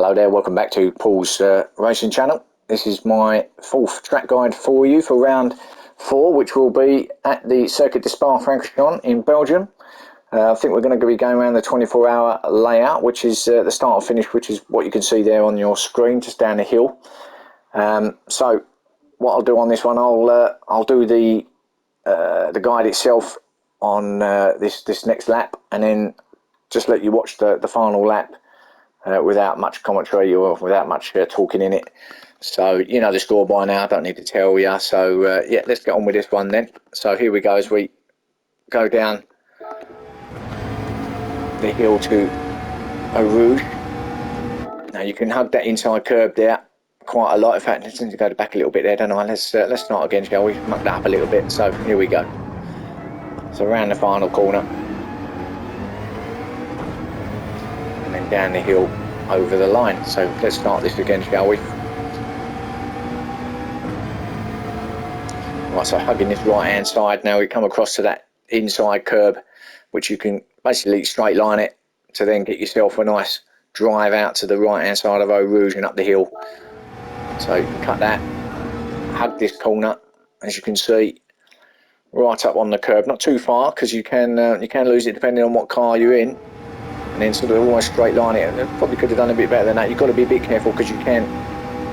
Hello there, welcome back to Paul's racing channel. This is my fourth track guide for you for round 4, which will be at the Circuit de Spa-Francorchamps in Belgium. I think we're going to be going around the 24-hour layout, which is the start and finish, which is what you can see there on your screen, just down the hill. So what I'll do on this one, I'll do the guide itself on this next lap, and then just let you watch the final lap without much commentary or without much talking in it. So you know the score by now, I don't need to tell you. So yeah, let's get on with this one then. So here we go as we go down the hill to Eau Rouge. Now you can hug that inside curb there quite a lot. In fact, let's need to go back a little bit there, don't I? Let's start again, shall we? Muck that up a little bit. So here we go. So around the final corner, and then down the hill over the line. So let's start this again, shall we? Right, so hugging this right hand side. Now we come across to that inside curb, which you can basically straight line it to then get yourself a nice drive out to the right hand side of Eau Rouge and up the hill. So you can cut that, hug this corner, as you can see, right up on the curb, not too far, because you can lose it depending on what car you're in, and then sort of almost straight line it. And probably could have done a bit better than that. You've got to be a bit careful, because you can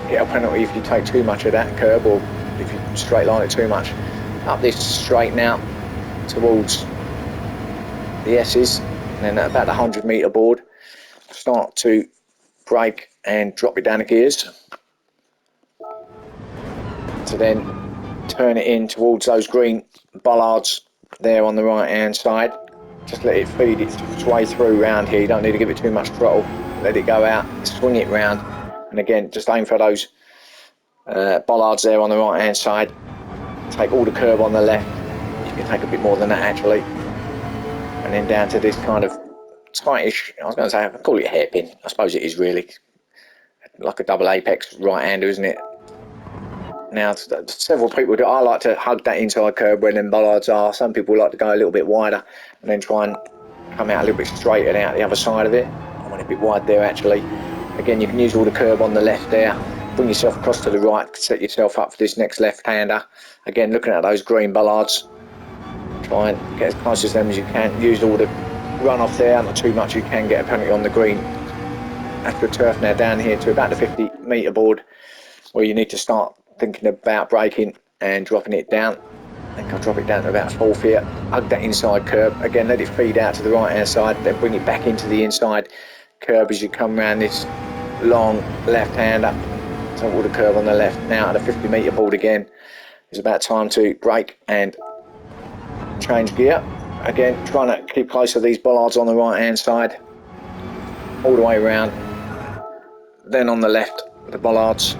get a penalty if you take too much of that curb, or if you straight line it too much. Up this straight now towards the S's, and then at about the 100-metre board, start to brake and drop it down the gears, to then turn it in towards those green bollards there on the right hand side. Just let it feed its way through round here. You don't need to give it too much throttle. Let it go out, swing it round, and again just aim for those bollards there on the right hand side. Take all the curb on the left. You can take a bit more than that actually, and then down to this kind of tightish, I was going to say, I call it a hairpin, I suppose it is really, like a double apex right hander, isn't it? Now several people do. I like to hug that inside curb where them bollards are. Some people like to go a little bit wider and then try and come out a little bit straighter out the other side of it. I went a bit wide there actually. Again, you can use all the curb on the left there, bring yourself across to the right, set yourself up for this next left hander. Again, looking at those green bollards, try and get as close to them as you can. Use all the run off there, not too much. You can get a penalty on the green. AstroTurf now down here to about the 50-metre board, where you need to start thinking about braking and dropping it down. I think I'll drop it down to about 4th here. Hug that inside curb. Again, let it feed out to the right hand side, then bring it back into the inside curb as you come around this long left hander. So all the curb on the left. Now at the 50-metre board again, it's about time to brake and change gear. Again, trying to keep close to these bollards on the right hand side, all the way around. Then on the left, the bollards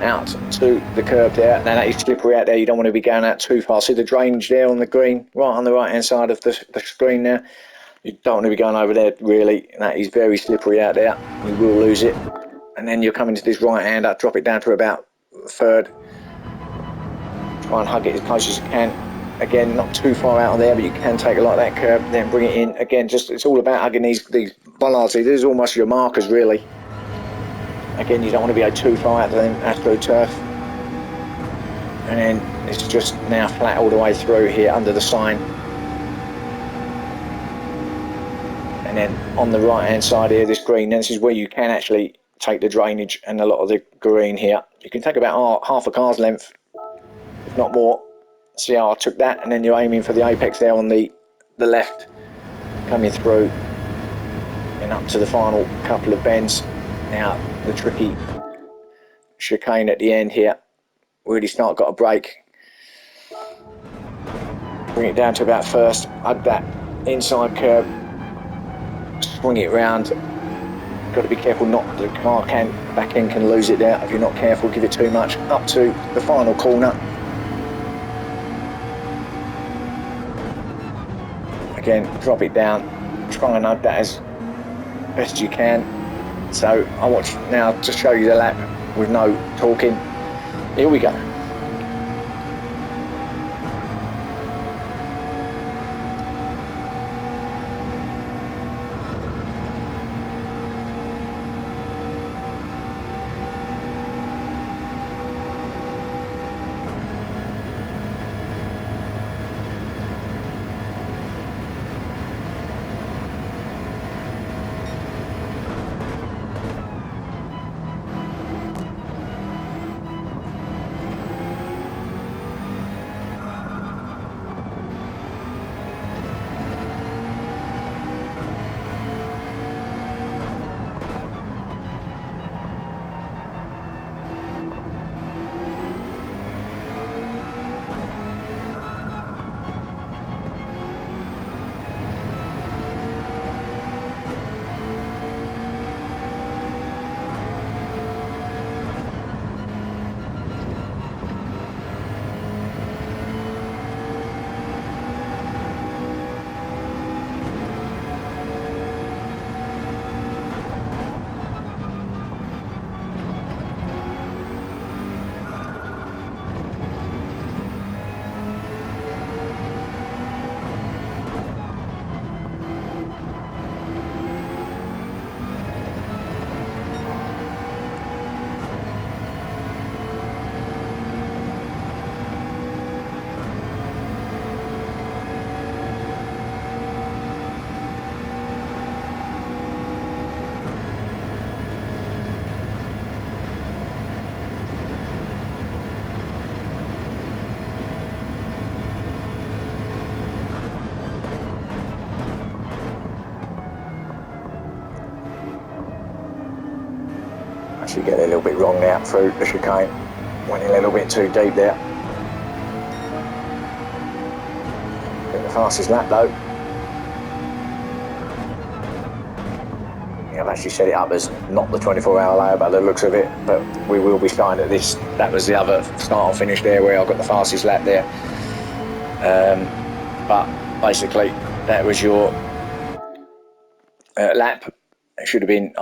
out to the curb there. Now that is slippery out there, you don't want to be going out too far. See the drainage there on the green, right on the right hand side of the screen there. You don't want to be going over there really. That is very slippery out there, you will lose it. And then you're coming to this right hander, drop it down to about 3rd. Try and hug it as close as you can. Again, not too far out of there, but you can take a lot of that curb, then bring it in. Again, just it's all about hugging these bollards. These are almost your markers really. Again, you don't want to be too far out to them AstroTurf. And then it's just now flat all the way through here under the sign. And then on the right hand side here, this green, this is where you can actually take the drainage and a lot of the green here. You can take about half a car's length, if not more. See how I took that, and then you're aiming for the apex there on the left, coming through and up to the final couple of bends. Now the tricky chicane at the end here, really got a brake, bring it down to about 1st, hug that inside curb, swing it round. Got to be careful, not the back end can lose it there if you're not careful, give it too much. Up to the final corner. Again, drop it down, try and hug that as best you can. So I watch now to show you the lap with no talking. Here we go. Actually get it a little bit wrong there through the chicane. Went in a little bit too deep there. Get the fastest lap though. I've actually set it up as not the 24-hour layout by the looks of it, but we will be starting at this. That was the other start and finish there where I got the fastest lap there. But basically, that was your lap. It should have been.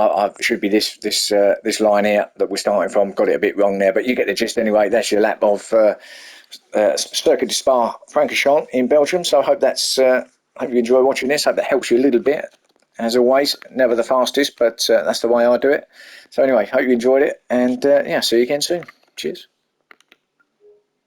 Should be this line here that we're starting from. Got it a bit wrong there, but you get the gist anyway. That's your lap of Circuit de Spa-Francorchamps in Belgium. So I hope that's. Hope you enjoy watching this. Hope that helps you a little bit. As always, never the fastest, but that's the way I do it. So anyway, hope you enjoyed it, and yeah, see you again soon. Cheers.